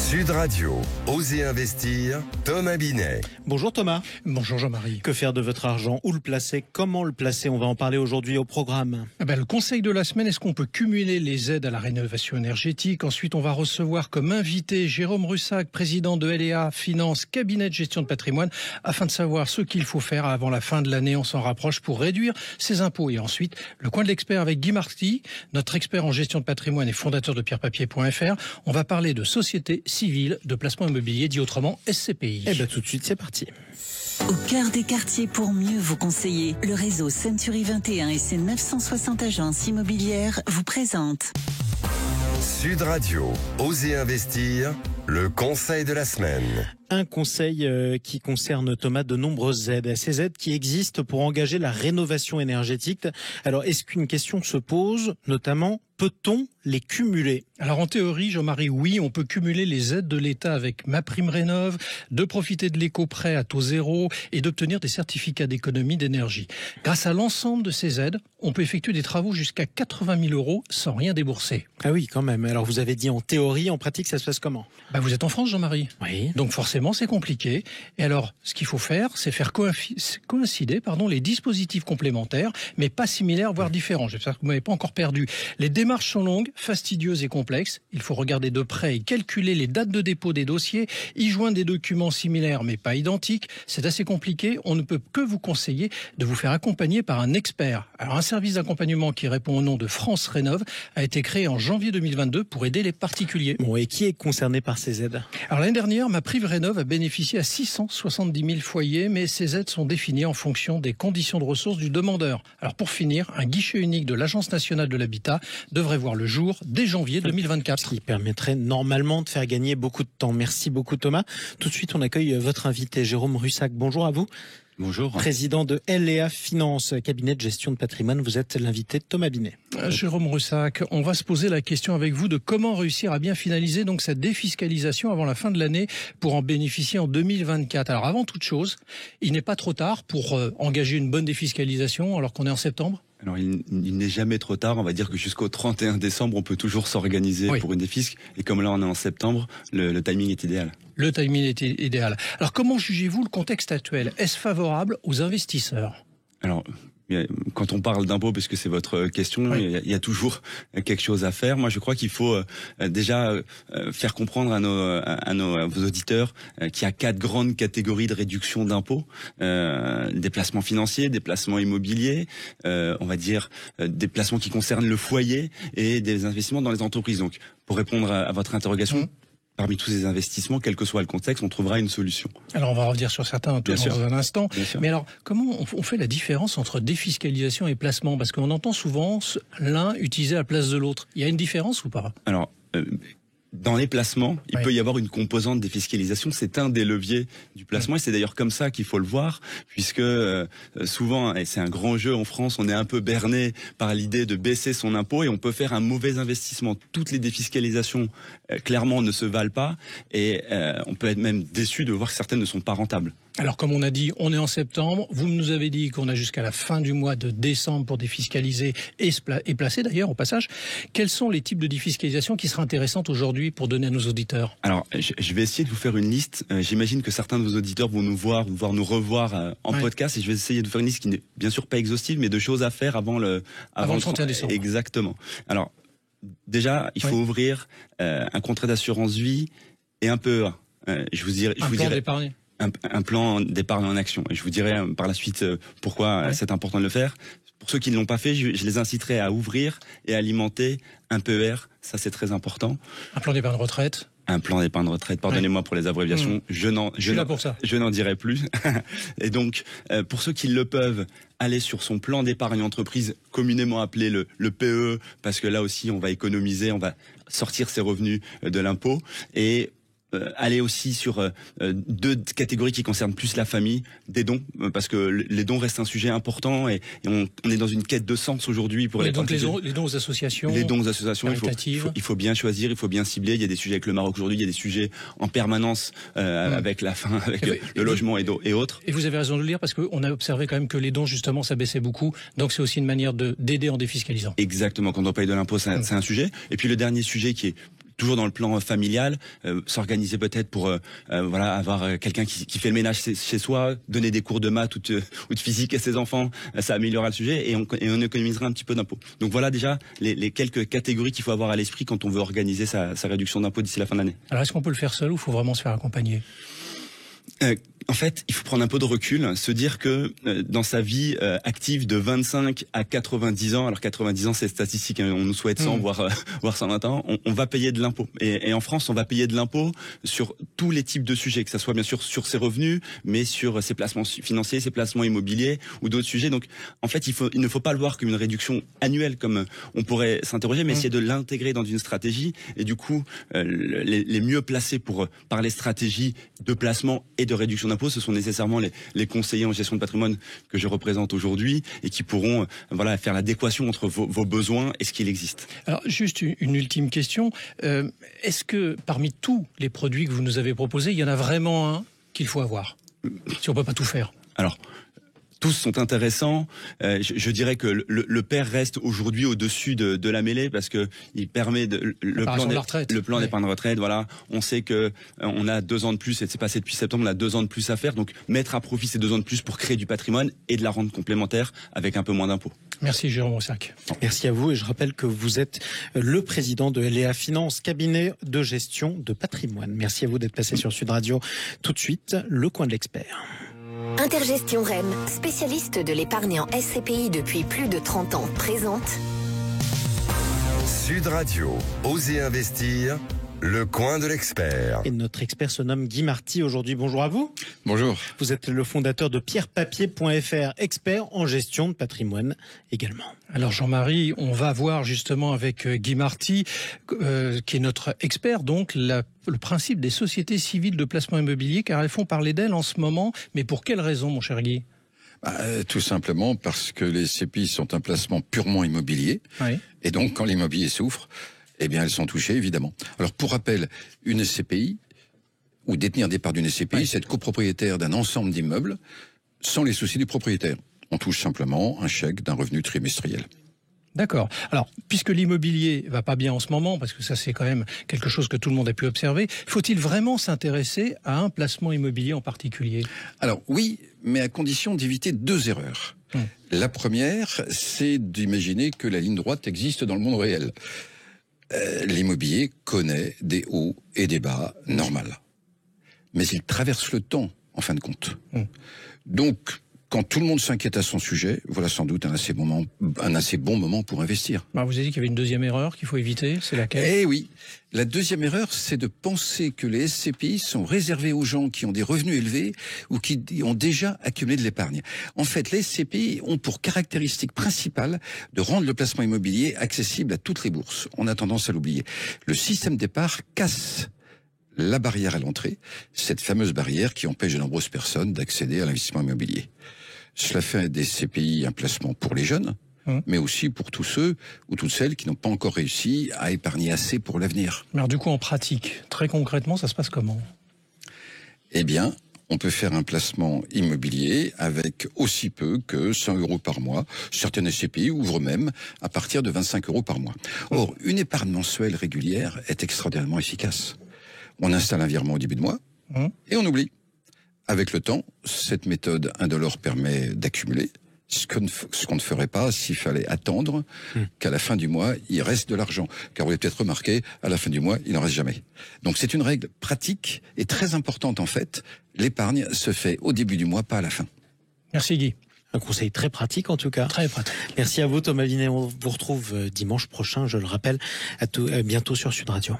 Sud Radio, Osez investir, Thomas Binet. Bonjour Thomas. Bonjour Jean-Marie. Que faire de votre argent? Où le placer? Comment le placer? On va en parler aujourd'hui au programme. Le conseil de la semaine, est-ce qu'on peut cumuler les aides à la rénovation énergétique? Ensuite, on va recevoir comme invité Jérôme Russac, président de LEA Finance, cabinet de gestion de patrimoine, afin de savoir ce qu'il faut faire avant la fin de l'année. On s'en rapproche pour réduire ses impôts. Et ensuite, le coin de l'expert avec Guy Marty, notre expert en gestion de patrimoine et fondateur de pierrepapier.fr. On va parler de société civile de placement immobilier, dit autrement SCPI. Tout de suite, c'est parti. Au cœur des quartiers pour mieux vous conseiller, le réseau Century 21 et ses 960 agences immobilières vous présentent Sud Radio, Osez investir, le conseil de la semaine. Un conseil qui concerne, Thomas, de nombreuses aides. Ces aides qui existent pour engager la rénovation énergétique. Alors, est-ce qu'une question se pose, notamment, peut-on les cumuler? Alors en théorie, Jean-Marie, oui, on peut cumuler les aides de l'État avec MaPrimeRénov', de profiter de l'éco-prêt à taux zéro et d'obtenir des certificats d'économie d'énergie. Grâce à l'ensemble de ces aides, on peut effectuer des travaux jusqu'à 80 000 euros sans rien débourser. Ah oui, quand même. Alors vous avez dit en théorie, en pratique, ça se passe comment? Vous êtes en France, Jean-Marie. Oui. Donc forcément, c'est compliqué. Et alors, ce qu'il faut faire, c'est faire coïncider les dispositifs complémentaires, mais pas similaires, voire différents. J'espère que vous ne m'avez pas encore perdu. Les démarches sont longues, fastidieuses et complexes. Il faut regarder de près et calculer les dates de dépôt des dossiers, y joindre des documents similaires mais pas identiques. C'est assez compliqué. On ne peut que vous conseiller de vous faire accompagner par un expert. Alors, un service d'accompagnement qui répond au nom de France Rénov' a été créé en janvier 2022 pour aider les particuliers. Bon, et qui est concerné par ces aides? Alors l'année dernière, MaPrimeRénov' a bénéficié à 670 000 foyers, mais ces aides sont définies en fonction des conditions de ressources du demandeur. Alors pour finir, un guichet unique de l'Agence nationale de l'habitat devrait voir le jour dès janvier 2024. Ce qui permettrait normalement de faire gagner beaucoup de temps. Merci beaucoup Thomas. Tout de suite, on accueille votre invité Jérôme Russac. Bonjour à vous. Bonjour. Président de LEA Finance, cabinet de gestion de patrimoine. Vous êtes l'invité de Thomas Binet. Jérôme Russac, on va se poser la question avec vous de comment réussir à bien finaliser donc cette défiscalisation avant la fin de l'année pour en bénéficier en 2024. Alors avant toute chose, il n'est pas trop tard pour engager une bonne défiscalisation alors qu'on est en septembre? Alors, il n'est jamais trop tard. On va dire que jusqu'au 31 décembre, on peut toujours s'organiser pour une défisc. Et comme là, on est en septembre, le timing est idéal. Le timing est idéal. Alors, comment jugez-vous le contexte actuel? Est-ce favorable aux investisseurs? Alors, quand on parle d'impôts, parce que c'est votre question, il y a toujours quelque chose à faire. Moi, je crois qu'il faut déjà faire comprendre à nos auditeurs qu'il y a 4 grandes catégories de réduction d'impôts. Des placements financiers, des placements immobiliers, on va dire des placements qui concernent le foyer et des investissements dans les entreprises. Donc, pour répondre à votre interrogation, parmi tous ces investissements, quel que soit le contexte, on trouvera une solution. Alors, on va revenir sur certains dans un instant. Mais alors, comment on fait la différence entre défiscalisation et placement? Parce qu'on entend souvent l'un utilisé à la place de l'autre. Il y a une différence ou pas? Alors, dans les placements, il peut y avoir une composante défiscalisation. C'est un des leviers du placement et c'est d'ailleurs comme ça qu'il faut le voir, puisque souvent, et c'est un grand jeu en France, on est un peu berné par l'idée de baisser son impôt et on peut faire un mauvais investissement. Toutes les défiscalisations, clairement, ne se valent pas et on peut être même déçu de voir que certaines ne sont pas rentables. Alors, comme on a dit, on est en septembre. Vous nous avez dit qu'on a jusqu'à la fin du mois de décembre pour défiscaliser et placer, d'ailleurs, au passage. Quels sont les types de défiscalisation qui seraient intéressantes aujourd'hui pour donner à nos auditeurs? Alors, je vais essayer de vous faire une liste. J'imagine que certains de vos auditeurs vont nous voir nous revoir en podcast et je vais essayer de faire une liste qui n'est bien sûr pas exhaustive, mais de choses à faire avant le 31 décembre. Exactement. Alors, déjà, il faut ouvrir un contrat d'assurance vie et un PEA. Je vous dirais d'épargne. Un plan d'épargne en action. Et je vous dirai par la suite pourquoi c'est important de le faire. Pour ceux qui ne l'ont pas fait, je les inciterai à ouvrir et à alimenter un PER. Ça, c'est très important. Un plan d'épargne retraite. Un plan d'épargne retraite. Pardonnez-moi pour les abréviations. Je suis là pour ça. Je n'en dirai plus. Et donc, pour ceux qui le peuvent, aller sur son plan d'épargne entreprise, communément appelé le PE, parce que là aussi, on va économiser, on va sortir ses revenus de l'impôt. Et aller aussi sur 2 catégories qui concernent plus la famille, des dons, parce que les dons restent un sujet important et on est dans une quête de sens aujourd'hui pour les dons aux associations. Les dons aux associations, il faut bien choisir, il faut bien cibler. Il y a des sujets avec le Maroc aujourd'hui, il y a des sujets en permanence avec la faim, avec le logement et autres. Et vous avez raison de le dire parce qu'on a observé quand même que les dons justement ça baissait beaucoup, donc c'est aussi une manière d'aider en défiscalisant. Exactement, quand on paye de l'impôt, c'est un sujet. Et puis le dernier sujet qui est toujours dans le plan familial, s'organiser peut-être pour voilà, avoir quelqu'un qui fait le ménage chez soi, donner des cours de maths ou de physique à ses enfants, ça améliorera le sujet et on économisera un petit peu d'impôts. Donc voilà déjà les quelques catégories qu'il faut avoir à l'esprit quand on veut organiser sa réduction d'impôts d'ici la fin de l'année. Alors est-ce qu'on peut le faire seul ou faut vraiment se faire accompagner ? En fait, il faut prendre un peu de recul, se dire que dans sa vie active de 25 à 90 ans, alors 90 ans c'est statistique, hein, on nous souhaite 100 voire 120 ans, on va payer de l'impôt. Et en France, on va payer de l'impôt sur tous les types de sujets, que ça soit bien sûr sur ses revenus, mais sur ses placements financiers, ses placements immobiliers ou d'autres sujets. Donc en fait, il ne faut pas le voir comme une réduction annuelle comme on pourrait s'interroger, mais essayer de l'intégrer dans une stratégie. Et du coup, les mieux placés pour parler stratégie de placement et de réduction d'impôts, ce sont nécessairement les conseillers en gestion de patrimoine que je représente aujourd'hui et qui pourront voilà, faire l'adéquation entre vos besoins et ce qu'il existe. Alors juste une ultime question, est-ce que parmi tous les produits que vous nous avez proposés, il y en a vraiment un qu'il faut avoir, si on ne peut pas tout faire? Alors, tous sont intéressants. Je dirais que le PER reste aujourd'hui au-dessus de la mêlée parce que il permet le plan d'épargne retraite. Voilà, on sait que on a 2 ans de plus et c'est passé depuis septembre. On a 2 ans de plus à faire. Donc mettre à profit ces 2 ans de plus pour créer du patrimoine et de la rente complémentaire avec un peu moins d'impôts. Merci Jérôme Roussac. Merci à vous et je rappelle que vous êtes le président de LEA Finance, cabinet de gestion de patrimoine. Merci à vous d'être passé sur Sud Radio. Tout de suite, le coin de l'expert. Intergestion REM, spécialiste de l'épargne en SCPI depuis plus de 30 ans, présente Sud Radio, osez investir, le coin de l'expert. Et notre expert se nomme Guy Marty aujourd'hui. Bonjour à vous. Bonjour. Vous êtes le fondateur de pierrepapier.fr, expert en gestion de patrimoine également. Alors Jean-Marie, on va voir justement avec Guy Marty, qui est notre expert, donc le principe des sociétés civiles de placement immobilier, car elles font parler d'elles en ce moment. Mais pour quelle raison, mon cher Guy ? Tout simplement parce que les SCPI sont un placement purement immobilier. Oui. Et donc, quand l'immobilier souffre, eh bien, elles sont touchées, évidemment. Alors, pour rappel, une SCPI, ou détenir des parts d'une SCPI, c'est être copropriétaire d'un ensemble d'immeubles sans les soucis du propriétaire. On touche simplement un chèque d'un revenu trimestriel. D'accord. Alors, puisque l'immobilier va pas bien en ce moment, parce que ça c'est quand même quelque chose que tout le monde a pu observer, faut-il vraiment s'intéresser à un placement immobilier en particulier ? Alors oui, mais à condition d'éviter 2 erreurs. La première, c'est d'imaginer que la ligne droite existe dans le monde réel. L'immobilier connaît des hauts et des bas normales. Mais il traverse le temps, en fin de compte. Donc, quand tout le monde s'inquiète à son sujet, voilà sans doute un assez bon moment pour investir. Vous avez dit qu'il y avait une deuxième erreur qu'il faut éviter, c'est laquelle ? Eh oui, la deuxième erreur, c'est de penser que les SCPI sont réservés aux gens qui ont des revenus élevés ou qui ont déjà accumulé de l'épargne. En fait, les SCPI ont pour caractéristique principale de rendre le placement immobilier accessible à toutes les bourses. On a tendance à l'oublier. Le système départ casse la barrière à l'entrée, cette fameuse barrière qui empêche de nombreuses personnes d'accéder à l'investissement immobilier. Cela fait des SCPI un placement pour les jeunes, mais aussi pour tous ceux ou toutes celles qui n'ont pas encore réussi à épargner assez pour l'avenir. Mais alors du coup, en pratique, très concrètement, ça se passe comment ? Eh bien, on peut faire un placement immobilier avec aussi peu que 100 € par mois. Certaines SCPI ouvrent même à partir de 25 € par mois. Or, une épargne mensuelle régulière est extraordinairement efficace. On installe un virement au début de mois et on oublie. Avec le temps, cette méthode indolore permet d'accumuler, ce qu'on ne ferait pas s'il fallait attendre qu'à la fin du mois, il reste de l'argent. Car vous l'avez peut-être remarqué, à la fin du mois, il n'en reste jamais. Donc c'est une règle pratique et très importante en fait. L'épargne se fait au début du mois, pas à la fin. Merci Guy. Un conseil très pratique en tout cas. Très pratique. Merci à vous Thomas Vinet. On vous retrouve dimanche prochain, je le rappelle, bientôt sur Sud Radio.